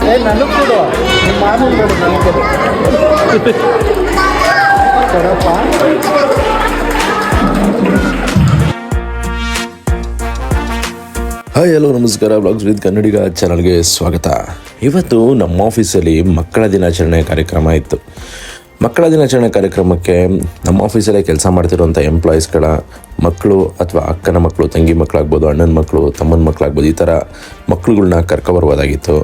ನನಗೆ ಕೊಡು ನಿಮ್ಮ ಮಾಮೂಲು ಕೊಡು ನನಗೆ ಕೊಡು ಕೊಡಪ್ಪ. ಹಾಯ್ ಹಲೋ ನಮಸ್ಕಾರ. ಬ್ಲಾಗ್ಸ್ ವಿತ್ ಕನ್ನಡಿಗ ಚಾನಲ್ಗೆ ಸ್ವಾಗತ. ಇವತ್ತು ನಮ್ಮ ಆಫೀಸಲ್ಲಿ ಮಕ್ಕಳ ದಿನಾಚರಣೆ ಕಾರ್ಯಕ್ರಮ ಇತ್ತು. ಮಕ್ಕಳ ದಿನಾಚರಣೆ ಕಾರ್ಯಕ್ರಮಕ್ಕೆ ನಮ್ಮ ಆಫೀಸಲ್ಲೇ ಕೆಲಸ ಮಾಡ್ತಿರೋಂಥ ಎಂಪ್ಲಾಯೀಸ್ಗಳ ಮಕ್ಕಳು ಅಥವಾ ಅಕ್ಕನ ಮಕ್ಕಳು, ತಂಗಿ ಮಕ್ಕಳಾಗ್ಬೋದು, ಅಣ್ಣನ ಮಕ್ಕಳು, ತಮ್ಮನ ಮಕ್ಕಳಾಗ್ಬೋದು, ಈ ಥರ ಮಕ್ಕಳುಗಳ್ನ ಕರ್ಕೊಬರ್ಬೋದಾಗಿತ್ತು.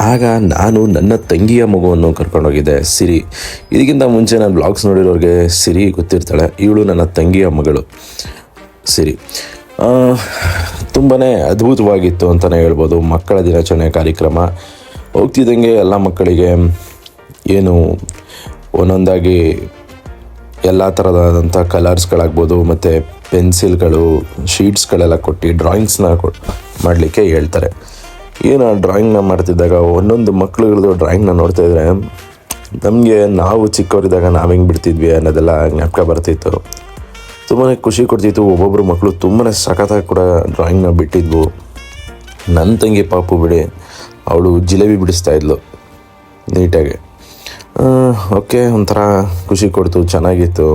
ಆಗ ನಾನು ನನ್ನ ತಂಗಿಯ ಮಗುವನ್ನು ಕರ್ಕೊಂಡೋಗಿದ್ದೆ, ಸಿರಿ. ಇದಕ್ಕಿಂತ ಮುಂಚೆ ನಾನು ಬ್ಲಾಗ್ಸ್ ನೋಡಿರೋರಿಗೆ ಸಿರಿ ಗೊತ್ತಿರ್ತಾಳೆ. ಇವಳು ನನ್ನ ತಂಗಿಯ ಮಗಳು ಸಿರಿ. ತುಂಬಾ ಅದ್ಭುತವಾಗಿತ್ತು ಅಂತಲೇ ಹೇಳ್ಬೋದು ಮಕ್ಕಳ ದಿನಾಚರಣೆ ಕಾರ್ಯಕ್ರಮ. ಹೋಗ್ತಿದ್ದಂಗೆ ಎಲ್ಲ ಮಕ್ಕಳಿಗೆ ಏನು ಒಂದೊಂದಾಗಿ ಎಲ್ಲ ಥರದಾದಂಥ ಕಲರ್ಸ್ಗಳಾಗ್ಬೋದು ಮತ್ತು ಪೆನ್ಸಿಲ್ಗಳು, ಶೀಟ್ಸ್ಗಳೆಲ್ಲ ಕೊಟ್ಟು ಡ್ರಾಯಿಂಗ್ಸ್ನ ಮಾಡಲಿಕ್ಕೆ ಹೇಳ್ತಾರೆ. ಏನು ಆ ಡ್ರಾಯಿಂಗ್ನ ಮಾಡ್ತಿದ್ದಾಗ ಒಂದೊಂದು ಮಕ್ಕಳುಗಳದ್ದು ಡ್ರಾಯಿಂಗ್ನ ನೋಡ್ತಾಯಿದ್ರೆ ನಮಗೆ ನಾವು ಚಿಕ್ಕವರಿದ್ದಾಗ ನಾವು ಹೆಂಗೆ ಬಿಡ್ತಿದ್ವಿ ಅನ್ನೋದೆಲ್ಲ ಜ್ಞಾಪಕ ಬರ್ತಿತ್ತು. ತುಂಬಾ ಖುಷಿ ಕೊಡ್ತಿತ್ತು. ಒಬ್ಬೊಬ್ಬರು ಮಕ್ಕಳು ತುಂಬಾ ಸಖತ್ತಾಗಿ ಕೂಡ ಡ್ರಾಯಿಂಗ್ನ ಬಿಟ್ಟಿದ್ವು. ನನ್ನ ತಂಗಿ ಪಾಪು ಬಿಡಿ, ಅವಳು ಜಿಲೇಬಿ ಬಿಡಿಸ್ತಾಯಿದ್ಲು ನೀಟಾಗಿ. ಓಕೆ, ಒಂಥರ ಖುಷಿ ಕೊಡ್ತು, ಚೆನ್ನಾಗಿತ್ತು.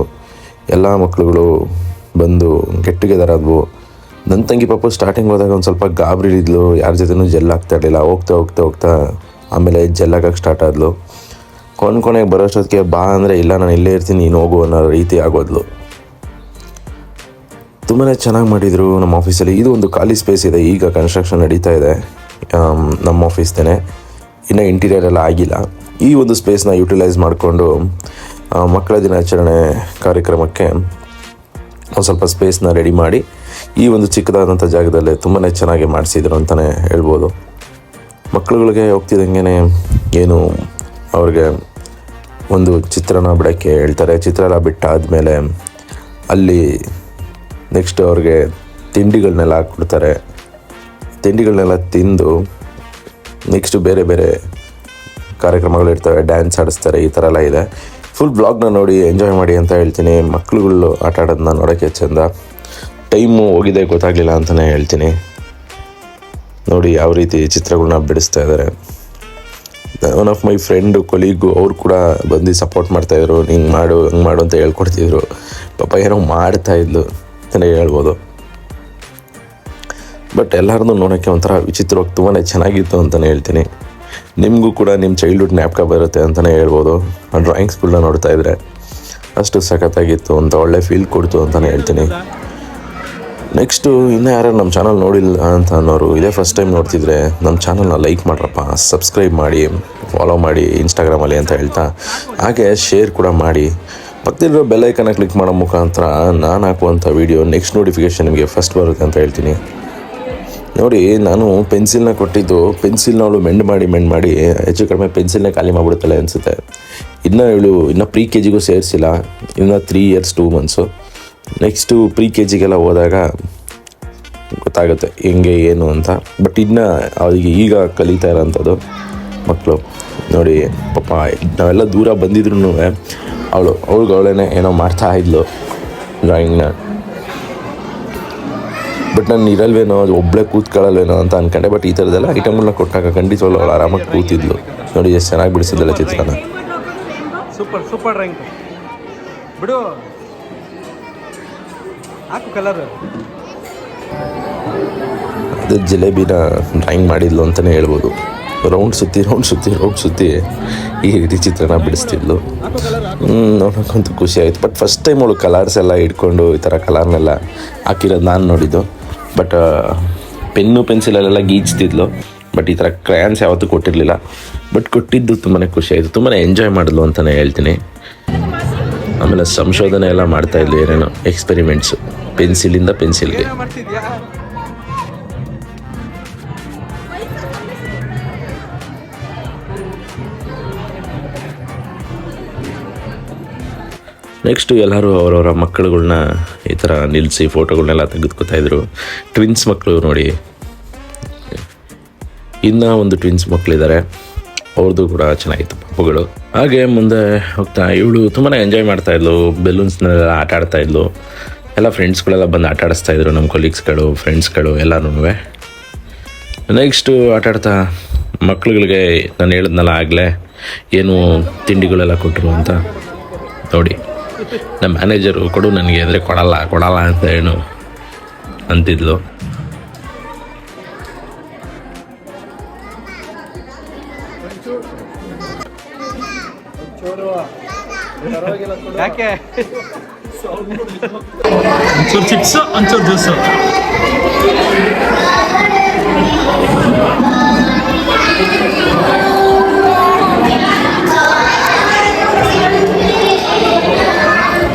ಎಲ್ಲ ಮಕ್ಕಳುಗಳು ಬಂದು ಗೆಟ್ ಟುಗೆದರ್ ಆದವು. ನನ್ನ ತಂಗಿ ಪಾಪು ಸ್ಟಾರ್ಟಿಂಗ್ ಹೋದಾಗ ಒಂದು ಸ್ವಲ್ಪ ಗಾಬರಿಲಿದ್ಲು, ಯಾರ ಜೊತೆನೂ ಜೆಲ್ ಆಗ್ತಾ ಇರಲಿಲ್ಲ. ಹೋಗ್ತಾ ಆಮೇಲೆ ಜೆಲ್ ಆಗೋಕ್ಕೆ ಸ್ಟಾರ್ಟ್ ಆದ್ಲು. ಕೊನೆಗೆ ಬರೋಷ್ಟೊತ್ತಿಗೆ ಬಾ ಅಂದರೆ ಇಲ್ಲ, ನಾನು ಇಲ್ಲೇ ಇರ್ತೀನಿ, ನೀನು ಹೋಗು ಅನ್ನೋ ರೀತಿ ಆಗೋದ್ಲು. ತುಂಬಾ ಚೆನ್ನಾಗಿ ಮಾಡಿದರು ನಮ್ಮ ಆಫೀಸಲ್ಲಿ. ಇದು ಒಂದು ಖಾಲಿ ಸ್ಪೇಸ್ ಇದೆ, ಈಗ ಕನ್ಸ್ಟ್ರಕ್ಷನ್ ನಡೀತಾ ಇದೆ ನಮ್ಮ ಆಫೀಸ್ದೇ. ಇನ್ನು ಇಂಟೀರಿಯರ್ ಎಲ್ಲ ಆಗಿಲ್ಲ. ಈ ಒಂದು ಸ್ಪೇಸ್ನ ಯುಟಿಲೈಸ್ ಮಾಡಿಕೊಂಡು ಮಕ್ಕಳ ದಿನಾಚರಣೆ ಕಾರ್ಯಕ್ರಮಕ್ಕೆ ಒಂದು ಸ್ವಲ್ಪ ಸ್ಪೇಸ್ನ ರೆಡಿ ಮಾಡಿ ಈ ಒಂದು ಚಿಕ್ಕದಾದಂಥ ಜಾಗದಲ್ಲೇ ತುಂಬಾ ಚೆನ್ನಾಗಿ ಮಾಡಿಸಿದ್ರು ಅಂತಲೇ ಹೇಳ್ಬೋದು. ಮಕ್ಕಳುಗಳಿಗೆ ಹೋಗ್ತಿದ್ದಂಗೆ ಏನು ಅವ್ರಿಗೆ ಒಂದು ಚಿತ್ರನ ಬಿಡೋಕ್ಕೆ ಹೇಳ್ತಾರೆ. ಚಿತ್ರ ಎಲ್ಲ ಬಿಟ್ಟಾದಮೇಲೆ ಅಲ್ಲಿ ನೆಕ್ಸ್ಟ್ ಅವ್ರಿಗೆ ತಿಂಡಿಗಳನ್ನೆಲ್ಲ ಹಾಕ್ಬಿಡ್ತಾರೆ. ತಿಂಡಿಗಳನ್ನೆಲ್ಲ ತಿಂದು ನೆಕ್ಸ್ಟು ಬೇರೆ ಬೇರೆ ಕಾರ್ಯಕ್ರಮಗಳಿರ್ತವೆ, ಡ್ಯಾನ್ಸ್ ಆಡಿಸ್ತಾರೆ, ಈ ಥರ ಎಲ್ಲ ಇದೆ. ಫುಲ್ ಬ್ಲಾಗ್ನ ನೋಡಿ ಎಂಜಾಯ್ ಮಾಡಿ ಅಂತ ಹೇಳ್ತೀನಿ. ಮಕ್ಕಳುಗಳು ಆಟ ಆಡೋದನ್ನ ನೋಡೋಕ್ಕೆ ಚೆಂದ. ಟೈಮು ಹೋಗಿದೆ ಗೊತ್ತಾಗಲಿಲ್ಲ ಅಂತಲೇ ಹೇಳ್ತೀನಿ. ನೋಡಿ ಯಾವ ರೀತಿ ಚಿತ್ರಗಳನ್ನ ಬಿಡಿಸ್ತಾ ಇದ್ದಾರೆ. ಒನ್ ಆಫ್ ಮೈ ಫ್ರೆಂಡು, ಕೊಲೀಗು, ಅವ್ರು ಕೂಡ ಬಂದು ಸಪೋರ್ಟ್ ಮಾಡ್ತಾಯಿದ್ರು. ಹಿಂಗೆ ಮಾಡು ಹಂಗೆ ಮಾಡು ಅಂತ ಹೇಳ್ಕೊಡ್ತಿದ್ರು. ಪಾಪ ಏನೋ ಮಾಡ್ತಾಯಿದ್ಲು ಅಂತಲೇ ಹೇಳ್ಬೋದು. ಬಟ್ ಎಲ್ಲರನ್ನೂ ನೋಡೋಕ್ಕೆ ಒಂಥರ ವಿಚಿತ್ರವಾಗಿ ತುಂಬಾ ಚೆನ್ನಾಗಿತ್ತು ಅಂತಲೇ ಹೇಳ್ತೀನಿ. ನಿಮಗೂ ಕೂಡ ನಿಮ್ಮ ಚೈಲ್ಡ್ಹುಡ್ ಜ್ಞಾಪಕ ಬರುತ್ತೆ ಅಂತಲೇ ಹೇಳ್ಬೋದು. ಆ ಡ್ರಾಯಿಂಗ್ಸ್ಗಳನ್ನ ನೋಡ್ತಾ ಇದ್ರೆ ಅಷ್ಟು ಸಖತ್ತಾಗಿತ್ತು ಅಂತ ಒಳ್ಳೆ ಫೀಲ್ ಕೊಡ್ತು ಅಂತಲೇ ಹೇಳ್ತೀನಿ. ನೆಕ್ಸ್ಟು ಇನ್ನೂ ಯಾರು ನಮ್ಮ ಚಾನಲ್ ನೋಡಿಲ್ಲ ಅಂತ ಅನ್ನೋರು ಇದೇ ಫಸ್ಟ್ ಟೈಮ್ ನೋಡ್ತಿದ್ರೆ ನಮ್ಮ ಚಾನಲ್ನ ಲೈಕ್ ಮಾಡ್ರಪ್ಪ, ಸಬ್ಸ್ಕ್ರೈಬ್ ಮಾಡಿ, ಫಾಲೋ ಮಾಡಿ ಇನ್ಸ್ಟಾಗ್ರಾಮಲ್ಲಿ ಅಂತ ಹೇಳ್ತಾ, ಹಾಗೆ ಶೇರ್ ಕೂಡ ಮಾಡಿ. ಪಕ್ಕದಲ್ಲಿರೋ ಬೆಲ್ಲೈಕನ್ನ ಕ್ಲಿಕ್ ಮಾಡೋ ಮುಖಾಂತರ ನಾನು ಹಾಕುವಂಥ ವೀಡಿಯೋ ನೆಕ್ಸ್ಟ್ ನೋಟಿಫಿಕೇಷನ್ ನಿಮಗೆ ಫಸ್ಟ್ ಬರುತ್ತೆ ಅಂತ ಹೇಳ್ತೀನಿ. ನೋಡಿ, ನಾನು ಪೆನ್ಸಿಲ್ನ ಕೊಟ್ಟಿದ್ದು, ಪೆನ್ಸಿಲ್ನ ಅವಳು ಮೆಂಡ್ ಮಾಡಿ ಹೆಚ್ಚು ಕಡಿಮೆ ಪೆನ್ಸಿಲ್ನೇ ಖಾಲಿ ಮಾಡಿಬಿಡುತ್ತಲ್ಲ ಅನಿಸುತ್ತೆ. ಇನ್ನು ಪ್ರೀ ಕೆ ಜಿಗೂ ಸೇರಿಸಿಲ್ಲ, ಇನ್ನು 3 years 2 months. Next pre K ಜಿಗೆಲ್ಲ ಹೋದಾಗ ಗೊತ್ತಾಗುತ್ತೆ ಹೆಂಗೆ ಏನು ಅಂತ. ಬಟ್ ಇನ್ನು ಅವರಿಗೆ ಈಗ ಕಲಿತಾ ಇರೋಂಥದ್ದು ಮಕ್ಕಳು. ನೋಡಿ ಪಾಪ ನಾವೆಲ್ಲ ದೂರ ಬಂದಿದ್ರು ಅವಳೇನೆ ಏನೋ ಮಾಡ್ತಾ ಇದ್ಲು ಡ್ರಾಯಿಂಗ್ನ. ಬಟ್ ನಾನು ಇರಲ್ವೇನೋ, ಒಬ್ಬಳೇ ಕೂತ್ಕೊಳ್ಳಲ್ವೇನೋ ಅಂತ ಅಂದ್ಕೊಂಡೆ. ಬಟ್ ಈ ಥರದ್ದೆಲ್ಲ ಐಟಮ್ಗಳನ್ನ ಕೊಟ್ಟಾಗ ಖಂಡಿತವಾಗ್ಲೂ ಅವಳು ಆರಾಮಾಗಿ ಕೂತಿದ್ಲು. ನೋಡಿ ಎಷ್ಟು ಚೆನ್ನಾಗಿ ಬಿಡಿಸಿದ್ದಲ್ಲ ಚಿತ್ರನ. ಸೂಪರ್ ಡ್ರಾಯಿಂಗ್ ಬಿಡು, ಹಾಕು ಕಲರ್. ಅದು ಜಿಲೇಬಿನ ಡ್ರಾಯಿಂಗ್ ಮಾಡಿದ್ಲು ಅಂತಲೇ ಹೇಳ್ಬೋದು. ರೌಂಡ್ ಸುತ್ತಿ ಈ ರೀತಿ ಚಿತ್ರನ ಬಿಡಿಸ್ತಿದ್ಲು. ನೋಡೋಕ್ಕಂತೂ ಖುಷಿ ಆಯಿತು. ಬಟ್ ಫಸ್ಟ್ ಟೈಮ್ ಅವಳು ಕಲರ್ಸ್ ಎಲ್ಲ ಇಟ್ಕೊಂಡು ಈ ಥರ ಕಲರ್ನೆಲ್ಲ ಹಾಕಿರೋದು ನಾನು ನೋಡಿದ್ದು. ಬಟ್ ಪೆನ್ನು ಪೆನ್ಸಿಲಲ್ಲೆಲ್ಲ ಗೀಚ್ತಿದ್ಲು. ಬಟ್ ಈ ಥರ ಕ್ರಯಾನ್ಸ್ ಯಾವತ್ತೂ ಕೊಟ್ಟಿರಲಿಲ್ಲ. ಬಟ್ ಕೊಟ್ಟಿದ್ದು ತುಂಬಾ ಖುಷಿ ಆಯಿತು, ತುಂಬಾ ಎಂಜಾಯ್ ಮಾಡಿದ್ಲು ಅಂತಲೇ ಹೇಳ್ತೀನಿ. ಆಮೇಲೆ ಸಂಶೋಧನೆ ಎಲ್ಲ ಮಾಡ್ತಾಯಿದ್ಲು, ಏನೇನೋ ಎಕ್ಸ್ಪೆರಿಮೆಂಟ್ಸು ಪೆನ್ಸಿಲಿಂದ ಪೆನ್ಸಿಲ್ಗೆ. ನೆಕ್ಸ್ಟು ಎಲ್ಲರೂ ಅವರವರ ಮಕ್ಕಳುಗಳ್ನ ಈ ಥರ ನಿಲ್ಲಿಸಿ ಫೋಟೋಗಳನ್ನೆಲ್ಲ ತೆಗೆದುಕೊತಾಯಿದ್ರು. ಟ್ವಿನ್ಸ್ ಮಕ್ಕಳು ನೋಡಿ, ಇನ್ನೂ ಒಂದು ಟ್ವಿನ್ಸ್ ಮಕ್ಕಳಿದ್ದಾರೆ, ಅವ್ರದ್ದು ಕೂಡ ಚೆನ್ನಾಗಿತ್ತು ಪಾಪುಗಳು. ಹಾಗೆ ಮುಂದೆ ಹೋಗ್ತಾ ಇವಳು ತುಂಬಾ ಎಂಜಾಯ್ ಮಾಡ್ತಾಯಿದ್ಲು. ಬೆಲೂನ್ಸ್ನೆಲ್ಲ ಆಟ ಆಡ್ತಾಯಿದ್ಲು. ಎಲ್ಲ ಫ್ರೆಂಡ್ಸ್ಗಳೆಲ್ಲ ಬಂದು ಆಟ ಆಡಿಸ್ತಾಯಿದ್ರು, ನಮ್ಮ ಕೊಲೀಗ್ಸ್ಗಳು, ಫ್ರೆಂಡ್ಸ್ಗಳು ಎಲ್ಲನೂ. ನೆಕ್ಸ್ಟು ಆಟಾಡ್ತಾ ಮಕ್ಳುಗಳಿಗೆ ನಾನು ಹೇಳಿದ್ನಲ್ಲ ಆಗಲೇ ಏನು ತಿಂಡಿಗಳೆಲ್ಲ ಕೊಟ್ಟರು ಅಂತ. ನೋಡಿ ನಮ್ಮ ಮ್ಯಾನೇಜರು ಕೊಡು ನನಗೆ ಅಂದರೆ ಕೊಡಲ್ಲ ಅಂತ ಏನು ಅಂತಿದ್ಲು. ಯಾಕೆ ಒಂಚೂರು ಚಿಪ್ಸು ಒಂಚೂರು ಜ್ಯೂಸು.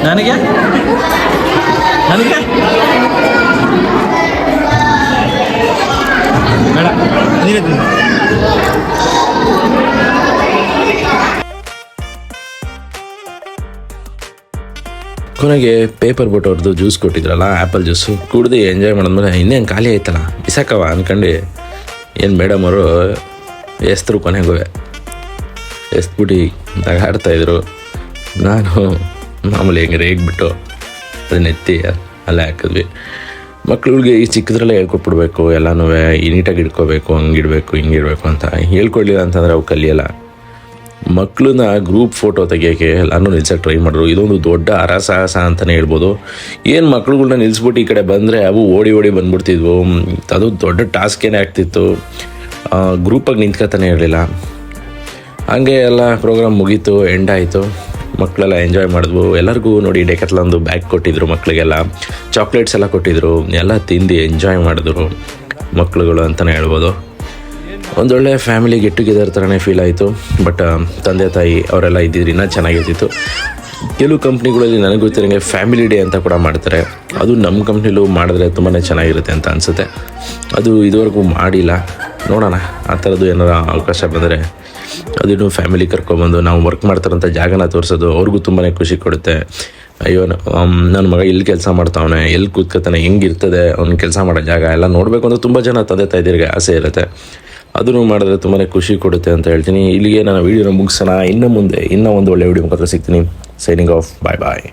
ನನಗೆ ಬೇಡ, ನೀನೇ ತಿನ್ನು. ಕೊನೆಗೆ ಪೇಪರ್ ಬೋಟ್ ಅವ್ರದ್ದು ಜ್ಯೂಸ್ ಕೊಟ್ಟಿದ್ರಲ್ಲ, ಆ್ಯಪಲ್ ಜ್ಯೂಸು ಕುಡ್ದು ಎಂಜಾಯ್ ಮಾಡಿದ್ಮೇಲೆ ಇನ್ನೇನು ಖಾಲಿ ಆಯ್ತಲ್ಲ ಬಿಸಾಕವ ಅಂದ್ಕೊಂಡು ಏನು ಮೇಡಮ್ ಅವರು ಎಸ್ತರು ಕೊನೆಗೂ ಎಸ್ಬಿಟ್ಟು ಆಡ್ತಾಯಿದ್ರು. ನಾನು ಮಾಮೂಲಿ ಹೆಂಗೆ ರೇಗ್ಬಿಟ್ಟು ಅದನ್ನ ಎತ್ತಿ ಅಲ್ಲೇ ಹಾಕಿದ್ವಿ. ಮಕ್ಳಿಗೆ ಈ ಚಿಕ್ಕದ್ರಲ್ಲೇ ಹೇಳ್ಕೊಟ್ಬಿಡ್ಬೇಕು, ಎಲ್ಲನೂ ನೀಟಾಗಿ ಇಡ್ಕೋಬೇಕು, ಹಂಗಿಡಬೇಕು ಹಿಂಗಿಡಬೇಕು ಅಂತ. ಹೇಳ್ಕೊಡ್ಲಿಲ್ಲ ಅಂತಂದರೆ ಅವು ಕಲಿಯಲ್ಲ. ಮಕ್ಕಳನ್ನ ಗ್ರೂಪ್ ಫೋಟೋ ತೆಗಿಯೋಕ್ಕೆ ಎಲ್ಲನೂ ನಿಲ್ಸೋಕ್ಕೆ ಟ್ರೈ ಮಾಡಿದ್ರು. ಇದೊಂದು ದೊಡ್ಡ ಅರಸಾಹಸ ಅಂತಲೇ ಹೇಳ್ಬೋದು. ಏನು ಮಕ್ಳುಗಳ್ನ ನಿಲ್ಲಿಸ್ಬಿಟ್ಟು ಈ ಕಡೆ ಬಂದರೆ ಅವು ಓಡಿ ಬಂದ್ಬಿಡ್ತಿದ್ವು. ಅದು ದೊಡ್ಡ ಟಾಸ್ಕೇನೆ ಆಗ್ತಿತ್ತು. ಗ್ರೂಪಾಗಿ ನಿಂತ್ಕೊತಾನೆ ಇರಲಿಲ್ಲ. ಹಾಗೆ ಎಲ್ಲ ಪ್ರೋಗ್ರಾಮ್ ಮುಗೀತು, ಎಂಡ್ ಆಯಿತು. ಮಕ್ಕಳೆಲ್ಲ ಎಂಜಾಯ್ ಮಾಡಿದ್ವು. ಎಲ್ಲರಿಗೂ ನೋಡಿ ಡೆಕತ್ಲೊಂದು ಬ್ಯಾಗ್ ಕೊಟ್ಟಿದ್ರು, ಮಕ್ಕಳಿಗೆಲ್ಲ ಚಾಕ್ಲೇಟ್ಸ್ ಎಲ್ಲ ಕೊಟ್ಟಿದ್ರು. ಎಲ್ಲ ತಿಂದು ಎಂಜಾಯ್ ಮಾಡಿದ್ರು ಮಕ್ಕಳುಗಳು ಅಂತಲೇ ಹೇಳ್ಬೋದು. ಒಂದೊಳ್ಳೆ ಫ್ಯಾಮಿಲಿ ಗೆಟ್ ಟುಗೆದರ್ ಥರನೇ ಫೀಲ್ ಆಯಿತು. ಬಟ್ ತಂದೆ ತಾಯಿ ಅವರೆಲ್ಲ ಇದ್ದಿದ್ರು ಇನ್ನೂ ಚೆನ್ನಾಗಿರ್ತಿತ್ತು. ಕೆಲವು ಕಂಪ್ನಿಗಳಲ್ಲಿ ನನಗೆ ಗೊತ್ತಿರೋಂಗೆ ಫ್ಯಾಮಿಲಿ ಡೇ ಅಂತ ಕೂಡ ಮಾಡ್ತಾರೆ. ಅದು ನಮ್ಮ ಕಂಪ್ನಿಲೂ ಮಾಡಿದ್ರೆ ತುಂಬಾ ಚೆನ್ನಾಗಿರುತ್ತೆ ಅಂತ ಅನಿಸುತ್ತೆ. ಅದು ಇದುವರೆಗೂ ಮಾಡಿಲ್ಲ, ನೋಡೋಣ ಆ ಥರದ್ದು ಏನಾರ ಅವಕಾಶ ಬಂದರೆ ಅದನ್ನು ಫ್ಯಾಮಿಲಿ ಕರ್ಕೊಬಂದು ನಾವು ವರ್ಕ್ ಮಾಡ್ತಾರಂಥ ಜಾಗನ ತೋರಿಸೋದು ಅವ್ರಿಗೂ ತುಂಬಾ ಖುಷಿ ಕೊಡುತ್ತೆ. ಅಯ್ಯೋ ನನ್ನ ಮಗ ಎಲ್ಲಿ ಕೆಲಸ ಮಾಡ್ತಾವನೆ, ಎಲ್ಲಿ ಕೂತ್ಕೊತಾನೆ, ಹೆಂಗಿರ್ತದೆ ಅವ್ನು ಕೆಲಸ ಮಾಡೋ ಜಾಗ ಎಲ್ಲ ನೋಡಬೇಕು ಅಂತ ತುಂಬ ಜನ ತಂದೆ ತಾಯಿದಿರಿಗೆ ಆಸೆ ಇರುತ್ತೆ. ಅದನ್ನು ಮಾಡಿದ್ರೆ ತುಂಬಾ ಖುಷಿ ಕೊಡುತ್ತೆ ಅಂತ ಹೇಳ್ತೀನಿ. ಇಲ್ಲಿಗೆ ನಾನು ವೀಡಿಯೋನ ಮುಗಿಸೋಣ. ಇನ್ನು ಮುಂದೆ ಇನ್ನೂ ಒಂದು ಒಳ್ಳೆ ವೀಡಿಯೋ ಮುಖಾಂತರ ಸಿಗ್ತೀನಿ. ಸೈನಿಂಗ್ ಆಫ್, ಬಾಯ್.